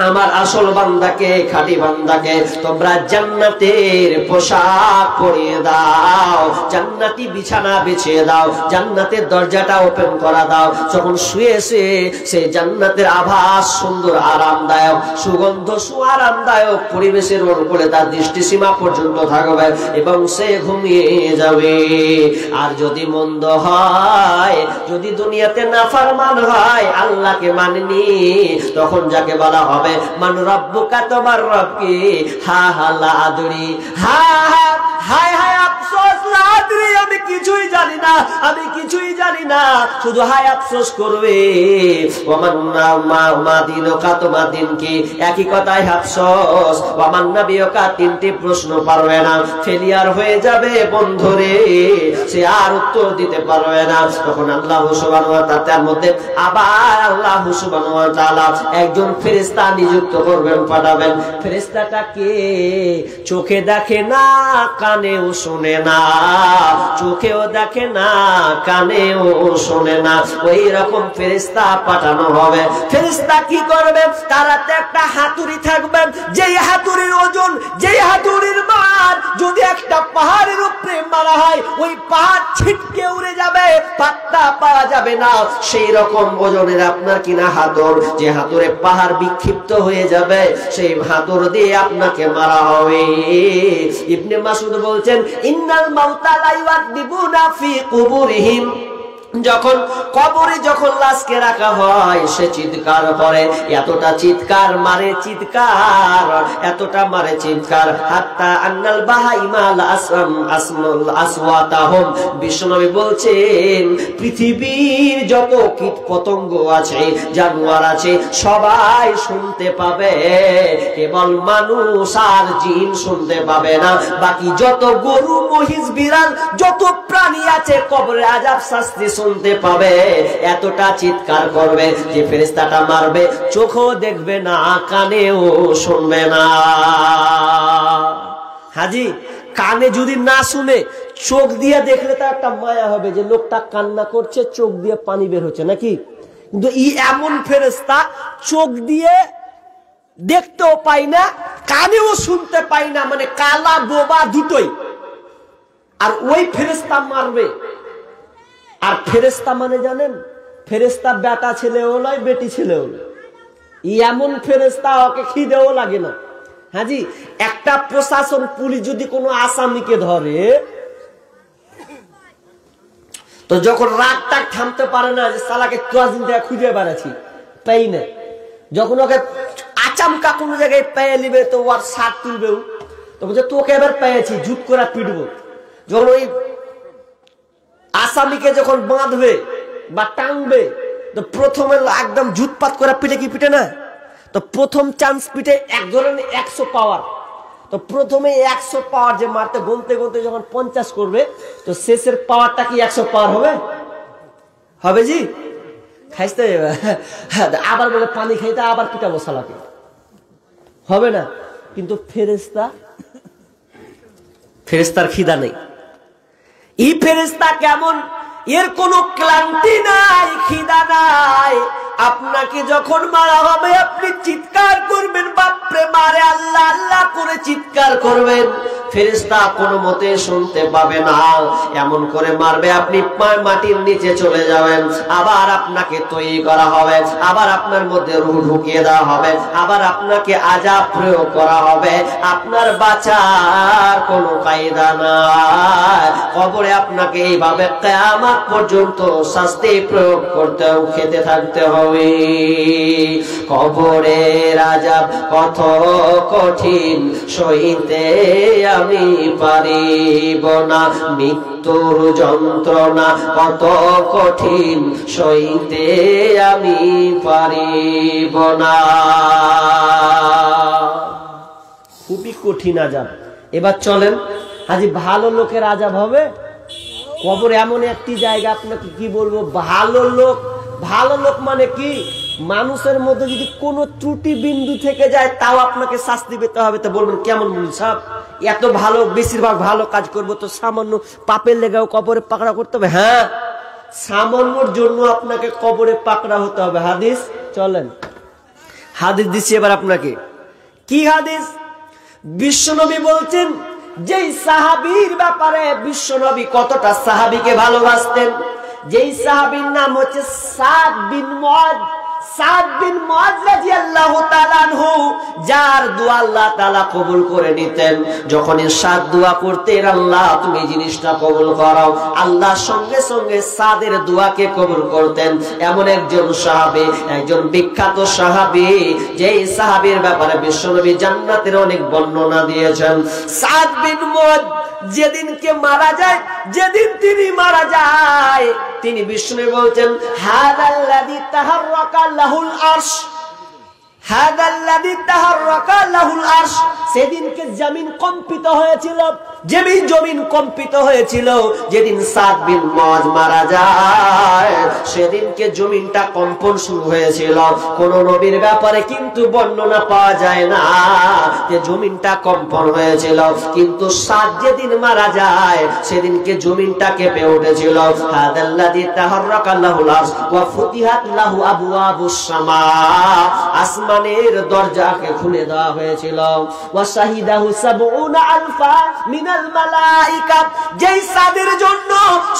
আমার আসল বান্দাকে, খাঁটি বান্দাকে তোমরা জান্নাতের পোশাক পরিয়ে দাও, জান্নাতি বিছানা বিছিয়ে দাও, জান্নাতের দরজাটা ওপেন করা দাও। যখন শুয়েছে সে জান্নাতের আভাস, সুন্দর আরামদায়ক সুগন্ধ, সুআরামদায়ক পরিবেশের উপরে তার দৃষ্টিসীমা পর্যন্ত থাকবে এবং সে ঘুমিয়ে যাবে। আর যদি মন্দ হয়, যদি দুনিয়াতে নাফরমান হয়, আল্লাহকে মানেনি, তখন যাকে বলা হবে মান রাব্বুকা, তোমার রব কি? হা হা লা আদরি, হা হা হায় হায় আফসোস, লা আদরি, আমি কিছুই জানি না, আমি কিছুই জানি না, শুধু হায় আফসোস করবে। মা দিনকা, তোমার দিন কি? একই কথাই আফসোস। ওয়ামান নাবিয়কা, তিনটি প্রশ্ন পারবে না, ফেলিয়ার হয়ে যাবে বন্ধুরে, সে আর উত্তর দিতে পারবে না। তখন আল্লাহ সুবহানাহু ওয়া তাআলা তার মধ্যে আবার আল্লাহ সুবহানাহু ওয়া তাআলা একজন ফেরেশতা নিযুক্ত করবেন, পাঠাবেন। ফেরেশতাটা কে? চোখে দেখে না, কানেও শুনে না, চোখেও দেখে না, কানেও শোনে না, ওই রকম ফেরেশতা পাঠানো হবে। ফেরেশতা কি করবে? তারাতে একটা হাতুড়ি থাকবে, যেই হাতুড়ির ওজন, যেই হাতুড়ির মার যদি একটা পাহাড়ের উপরে মারা হয়, ওই পাহাড় ছিটকে উড়ে যাবে, পাত্তা পাওয়া যাবে না। সেই রকম ওজনের আপনার কিনা হাতুর, যে হাতুরে পাহাড় বিক্ষিপ্ত হয়ে যাবে, সেই হাতুর দিয়ে আপনাকে মারা হবে। ইবনে মাসউদ বলছেন, ইন্নাল মাউতা লা ইউআদিবুনা ফি কুবুরিহিম, যখন কবরে যখন লাশকে রাখা হয়, সে চিৎকার করে, এতটা চিৎকার মারে, চিৎকার এতটা মারে চিৎকার, হাত্তা আন্নাল বাহাইমা লা আসওয়াতাহুম। বিশ্বনবী বলছেন, পৃথিবীর যত কীট পতঙ্গ আছে, জানোয়ার আছে, সবাই শুনতে পাবে, কেবল মানুষ আর জিন শুনতে পাবে না। বাকি যত গরু, মহিষ, বিড়াল, যত প্রাণী আছে, কবরে আযাব শাস্তি শুনতে পাবে। এতটা চিৎকার করবে যে ফেরেশতাটা মারবে, চোখও দেখবে না, কানেও শুনবে না। হাজি, কানে যদি না শুনে, চোখ দিয়ে দেখলে তো একটা মায়া হবে যে লোকটা কান্না করছে, চোখ দিয়ে পানি বের হচ্ছে নাকি। কিন্তু এমন ফেরেশতা চোখ দিয়ে দেখতেও পাই না, কানেও শুনতে পাই না, মানে কালা বোবা দুটোই। আর ওই ফেরেশতা মারবে। আর ফেরেশতা মানে জানেন, ফেরেশতা বেটা ছেলেও নয়, বেটি ছেলেও নয়। এমন ফেরেশতা, ওকে খিদেও লাগে না। হাজি, একটা প্রশাসন, পুলিশ যদি কোনো আসামিকে ধরে, তো যখন রাগটা থামতে পারে না, যে সালাকে 10 দিন থেকে খুঁজে বেড়াচ্ছি, পাই না, যখন ওকে আচামকা কোনো জায়গায় পেয়ে নিবে, তো ওর শার্ট তুলবেও, তো বলছে তোকে এবার পেয়েছি, জুত করে পিটবো। যখন ওই আসামিকে যখন বাঁধবে বা টাঙবে, তো প্রথমে একদম জুতপাত করে পিটে, কি পিটে না, তো প্রথম চান্স পিটে এক ধরনের 100 পাওয়ার, তো প্রথমে 100 পাওয়ার যে মারতে, গুনতে গুনতে যখন 50 করবে, তো শেষের পাওয়ারটা কি 100 পাওয়ার হবে? হবে জি, খাইতে আবার বলে পানি খাইতে, আবার পিটাবো সালাকে, হবে না। কিন্তু ফেরেশতার খিদা নেই। এই ফেরেশতা কেমন? এর কোনো ক্লান্তি নাই, খিদা নাই। আপনাকে যখন মারা হবে, আপনি চিৎকার করবেন, বাপরে মারে, আল্লাহ আল্লাহ করে চিৎকার করবেন। ফেরেশতা কোনো মতে শুনতে পাবে না, এমন করে মারবে, আপনি মাটির নিচে চলে যাবেন। আবার আপনাকে তৈরি করা হবে, আবার আপনার মধ্যে রূহ ঢুকিয়ে দেওয়া হবে, আবার আপনাকে আযাব প্রয়োগ করা হবে। আপনার বাঁচার কোনো কায়দা নাই। কবরে আপনাকে এইভাবে কিয়ামত পর্যন্ত শাস্তি প্রয়োগ করতেও খেতে থাকতে হবে। কবরের আযাব কত কঠিন, সইতে আমি পারিব না, মৃত্যুর যন্ত্রণা কত কঠিন, সইতে আমি পারিব না। খুবই কঠিন আযাব। এবার চলেন, আজ ভালো লোকের আযাব হবে। কবর এমন একটি জায়গা, আপনাকে কি বলবো, ভালো লোক, ভালো লোক মানে কি, মানুষের মধ্যে যদি কোনো ত্রুটি বিন্দু থেকে যায়, তাও আপনাকে শাস্তি পেতে হবে। তো বলবেন কেমন বলুন সাহেব, এত ভালো, বেশিরভাগ ভালো কাজ করবো, তো সামান্য পাপের লেগেও কবরে পাকড়া করতে হবে? হ্যাঁ, সামান্যর জন্য আপনাকে কবরে পাকড়া হতে হবে। হাদিস, চলেন হাদিস দিচ্ছি এবার আপনাকে। কি হাদিস? বিশ্বনবী বলছেন, যেই সাহাবীর ব্যাপারে বিশ্বনবী কতটা সাহাবীকে ভালোবাসতেন, যেই সাহাবীর নাম হচ্ছে সাদ বিন মুআয। সাদ বিন মুআয রাদিয়াল্লাহু তাআলা আনহু, যার দোয়া আল্লাহ তাআলা কবুল করে নিতেন। যখন সাদ দোয়া করতেন, আল্লাহ তুমি জিনিসটা কবুল করো, আল্লাহ সঙ্গে সঙ্গে সাদের দোয়াকে কবুল করতেন। এমন একজন সাহাবী, একজন বিখ্যাত সাহাবী, যেই সাহাবীর ব্যাপারে বিশ্বনবী জান্নাতের অনেক বর্ণনা দিয়েছেন। সাদ বিন মুআয যেদিনকে মারা যায়, যেদিন তিনি মারা যায়, তিনি বিষ্ণু বলছেন হাদাল্লাযী তাহাররাকা লাহুল আরশ, হাদাল্লাযী তাহাররাকা লাহুল আরশ। সেদিনকে জমিন কম্পিত হয়েছিল, জমিন কম্পিত হয়েছিল যেদিন সাদ বিন মুআয মারা যায়, সেদিনকে জমিনটা কম্পন শুরু হয়েছিল। কোন নবীর ব্যাপারে কিন্তু বর্ণনা পাওয়া যায় না যে জমিনটা কম্পন হয়েছিল, কিন্তু সাদ যেদিন মারা যায় সেদিনকে জমিনটা কেঁপে উঠেছিল। হাদাল্লাযী তাহাররাকা লাহুল আরশ ওয়া ফুতিহাত লাহু আবওয়াবুস সামা, আসমানের দরজাকে খুলে দেওয়া হয়েছিল। ওয়া শাহিদাহু ৭০,০০০ মিনাল মালাইকা, যেই সাদের জন্য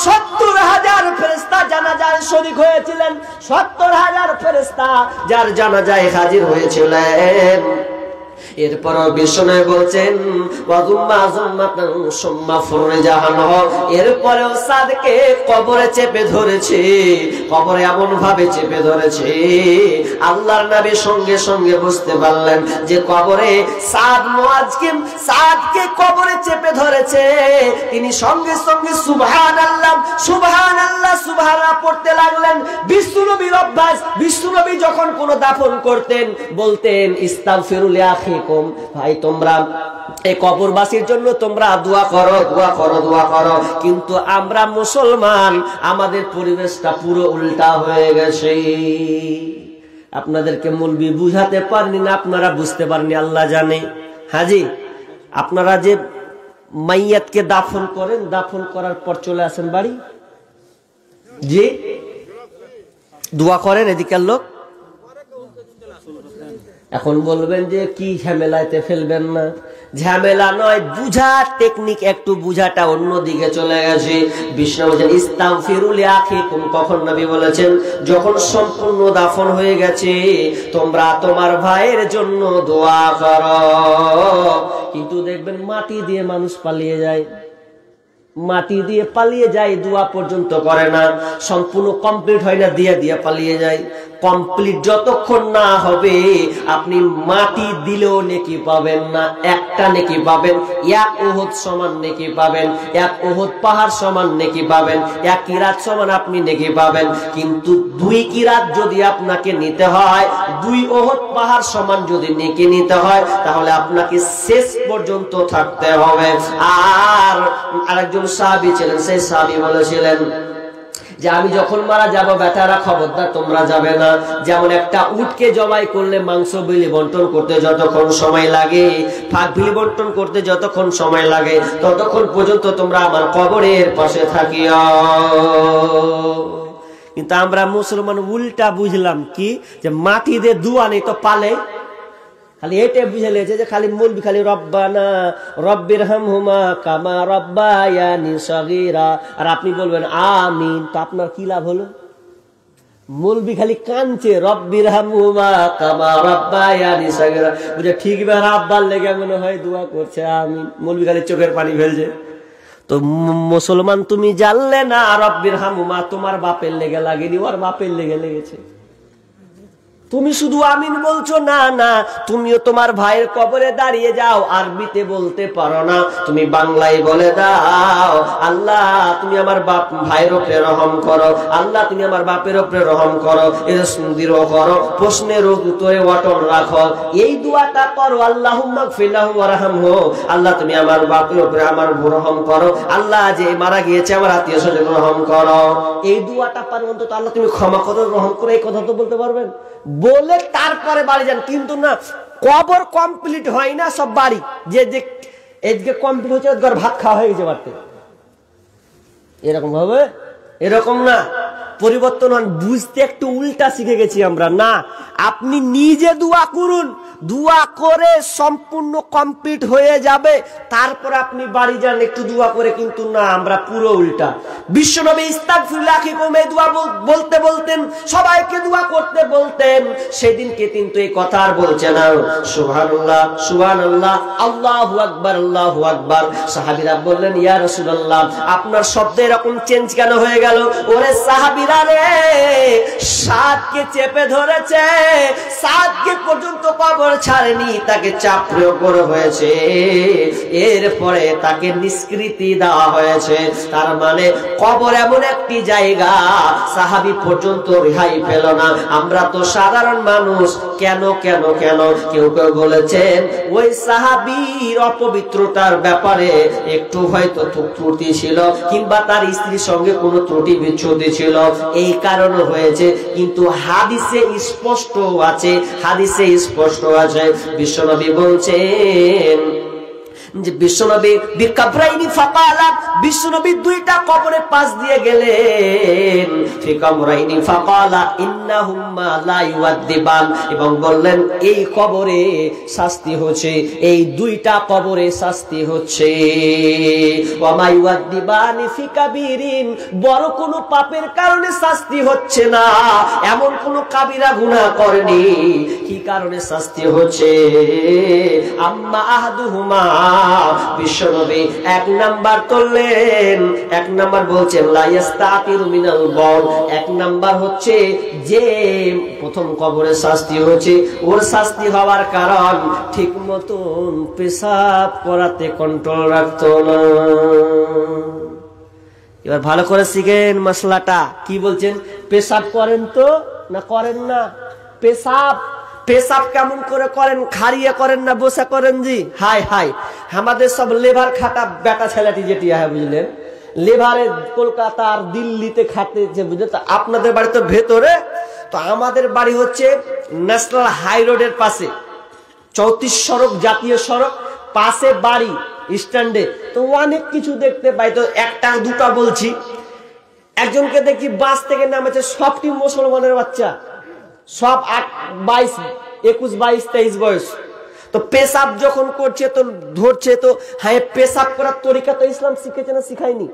৭০,০০০ ফেরেশতা জানাজায় শরীক হয়েছিলেন, ৭০,০০০ ফেরেশতা যার জানাজায় হাজির হয়েছিলেন। এরপরও বিষ্ণু বলছেন এরপরেও সাদকে কবরে চেপে ধরেছে, কবরে এমন ভাবে চেপে ধরেছে আল্লাহর নবী সঙ্গে সঙ্গে বুঝতে পারলেন যে কবরে সাদকে কবরে চেপে ধরেছে। তিনি সঙ্গে সঙ্গে সুবহানাল্লাহ সুবহানাল্লাহ সুবহানাল্লাহ পড়তে লাগলেন। বিষ্ণুনবীর অভ্যাস, বিষ্ণুনবী যখন কোন দাফন করতেন বলতেন ইস্তাগফিরু লিআখিকুম, ভাই তোমরা এই কবরবাসীর জন্য তোমরা দোয়া করো, দোয়া করো, দোয়া করো। কিন্তু আমরা মুসলমান, আমাদের পরিবেশটা পুরো উল্টা হয়ে গেছে। আপনাদেরকে মৌলবি বুঝাতে পারেনি না, আপনারা বুঝতে পারেননি, আল্লাহ জানে। হাজি, আপনারা যে মাইয়াতকে দাফন করেন, দাফন করার পর চলে আসেন বাড়ি, জি দোয়া করেন এদিকের লোক। এখন বলবেন যে কি ঝামেলাতে ফেলবেন না, ঝামেলা নয়, বুঝা টেকনিক একটু বুঝাটা অন্যদিকে চলে গেছে। বিষ্ণু বলেছেন ইস্তাগফিরু লিআখিকুম, কখন নবী বলেছেন যখন সম্পূর্ণ দাফন হয়ে গেছে তোমরা তোমার ভাইয়ের জন্য দোয়া করো। কিন্তু দেখবেন মাটি দিয়ে মানুষ পালিয়ে যায়, মাটি দিয়ে পালিয়ে যায়, দোয়া পর্যন্ত করে না, সম্পূর্ণ কমপ্লিট হয় না, দিয়ে দিয়ে পালিয়ে যায়। কমপ্লিট যতক্ষণ না হবে আপনি মাটি দিলেও নেকি পাবেন না, একটা নেকি পাবেন, এক উহুদ সমান নেকি পাবেন, এক উহুদ পাহাড় সমান নেকি পাবেন, এক কিরাত সমান আপনি নেকি পাবেন। কিন্তু 2 কিরাত যদি আপনাকে নিতে হয়, 2 উহুদ পাহাড় সমান যদি নেকি নিতে হয়, তাহলে আপনাকে শেষ পর্যন্ত থাকতে হবে। আর আরেকজন সাহাবী ছিলেন, সেই সাহাবী বলেছিলেন যে আমি যখন মারা যাব বেটারা খবরদার তোমরা যাবে না। যেমন একটা উটকে জবাই করলে মাংস বিলি বন্টন করতে যতক্ষণ সময় লাগে, ফাঁক বিলি বন্টন করতে যতক্ষণ সময় লাগে, ততক্ষণ পর্যন্ত তোমরা আমার কবরের পাশে থাকিও। কিন্তু আমরা মুসলমান উল্টা বুঝলাম কি, যে মাটি দিয়ে দুয়া নেই তো পালে, খালি এটা বুঝে লেছে যে খালি মুলবি খালি রব্বানা রব্বিরহামহুমা কামা রব্বায়ানি সগীরা, আর আপনি বলবেন আমিন, তো আপনার কি লাভ হলো? মুলবি খালি কাঁদছে রব্বিরহামহুমা কামা রব্বায়ানি সগীরা, বুঝে ঠিক বের আব্বার লেগে মনে হয় দোয়া করছে আমিন, মুলবি খালি চোখের পানি ফেলছে। তো মুসলমান তুমি জানলে না রব্বিরহামহুমা তোমার বাপের লেগে লাগেনি, ওর বাপের লেগে লেগেছে। তুমি শুধু আমিন বলছো না, না তুমিও তোমার ভাইয়ের কবরে দাঁড়িয়ে যাও, আরবিতে বলতে পারো না, তুমি বাংলায় বলে দাও আল্লাহ তুমি আমার বাপ ভাইয়ের উপরে রহম করো, আল্লাহ তুমি আমার বাপের উপরে রহম করো, এর সুন্দর করো, প্রশ্নের উত্তরে অটল রাখো, এই দোয়াটা করো। আল্লাহুম্মা গফির লাহু ওয়ারহামহু, আল্লাহ তুমি আমার বাপের উপরে আমার রহম করো, আল্লাহ যে মারা গিয়েছে আমার আত্মীয় স্বজন রহম করো। এই দোয়াটা পারো অন্তত, আল্লাহ তুমি ক্ষমা করো, রহম করো, এই কথা তো বলতে পারবেন, বলে তারপরে বাড়ি যান। কিন্তু না, কবর কমপ্লিট হয় না, সব বাড়ি যে যে এদিকে কমপ্লিট হচ্ছে ঘর ভাত খাওয়া হয়ে গেছে বাড়তে, এরকম ভাবে, এরকম না, পরিবর্তন হন। বুঝতে একটু উল্টা শিখে গেছি আমরা। না, আপনি নিজে দোয়া করুন, দোয়া করে সম্পূর্ণ কমপ্লিট হয়ে যাবে, তারপর আপনি বাড়ি যান একটু দোয়া করে। কিন্তু না, আমরা পুরো উল্টা, বিশ্বনবী ইস্তাগফিরুল্লাহ আখিকুমে দোয়া বলতে বলতেন, সবাইকে দোয়া করতে বলতেন। সেদিনকে কিন্তু এই কথা আর বলছে না, সুবহানাল্লাহ সুবহানাল্লাহ আল্লাহু আকবার আল্লাহু আকবার। সাহাবীরা বললেন, ইয়া রাসূলুল্লাহ আপনার শব্দ এরকম চেঞ্জ কেন হয়ে গেল? ওরে সাহাবীরা রে, সাতকে চেপে ধরেছে, সাতকে পর্যন্ত কবর ছাড়েনি, তাকে চাপ প্রয়োগ করা হয়েছে, এরপরে তাকে নিষ্কৃতি দেওয়া হয়েছে। তার মানে কবর এমন একটি জায়গা, সাহাবী পর্যন্ত রেহাই পেল না। আমরা তো সাধারণ মানুষ, কেন কেন কেন? কেউ কেউ বলেছেন ওই সাহাবীর অপবিত্রতার ব্যাপারে একটু হয়তো ত্রুটি ছিল, কিংবা তার স্ত্রীর সঙ্গে কোনো ত্রুটি বিচ্ছুতি ছিল, এই কারণে হয়েছে। কিন্তু হাদিসে স্পষ্ট আছে, হাদিসে স্পষ্ট আছে, বিশ্বনবী বলছেন যে বিশ্বনবী বিকাবরাইনি ফাকালা, বিশ্বনবী দুইটা কবরের পাশ দিয়ে গেলেন, ফিকামরাইনি ফাকালা ইন্নাহুম্মা লা ইউআদ্দিবান, এবং বললেন এই কবরে শাস্তি হচ্ছে, এই দুইটা কবরে শাস্তি হচ্ছে। ওয়া মা ইউআদ্দিবানি ফি কাবীরিন, বড় কোনো পাপের কারণে শাস্তি হচ্ছে না, এমন কোনো কাবিরা গুনাহ করেনি, কি কারণে শাস্তি হচ্ছে? আম্মা আহাদুহুমা, বিশ্বনবী এক নাম্বার করলেন, এক নাম্বার বলছেন লা ইস্তাতিরু মিনাল বাউল, এক নাম্বার হচ্ছে যে প্রথম কবরে শাস্তি হচ্ছে, ওর শাস্তি হওয়ার কারণ ঠিক মতন পেশাব করাতে কন্ট্রোল রাখতো না। এবার ভালো করে শিখেন মশলাটা, কি বলছেন? পেশাব করেন তো না করেন না? পেশাব পেশাব কেমন করে করেন? খাড়িয়ে করেন না বসে করেন? জি হাই হাই, আমাদের সব লেবার খাটা বেটা ছেলেটি যেটি হয়, বুঝলেন, লেবারে কলকাতা আর দিল্লিতে খাটেছে, বুঝলেন। তো আপনাদের বাড়ি তো ভেতরে, তো আমাদের বাড়ি হচ্ছে ন্যাশনাল হাই রোডের পাশে, 34 সড়ক, জাতীয় সড়ক, পাশে বাড়ি, স্ট্যান্ডে। তো অনেক কিছু দেখতে পাই, তো একটা দুটা বলছি। একজনকে দেখি বাস থেকে নামেছে, সবটি মুসলমানের বাচ্চা, সব 22, 21, 22, 23 বয়স। তো পেশাব যখন করছে তো ধরছে, তো হ্যাঁ পেশাব করার তরিকা তো ইসলাম শিখেছে না শিখায়নি?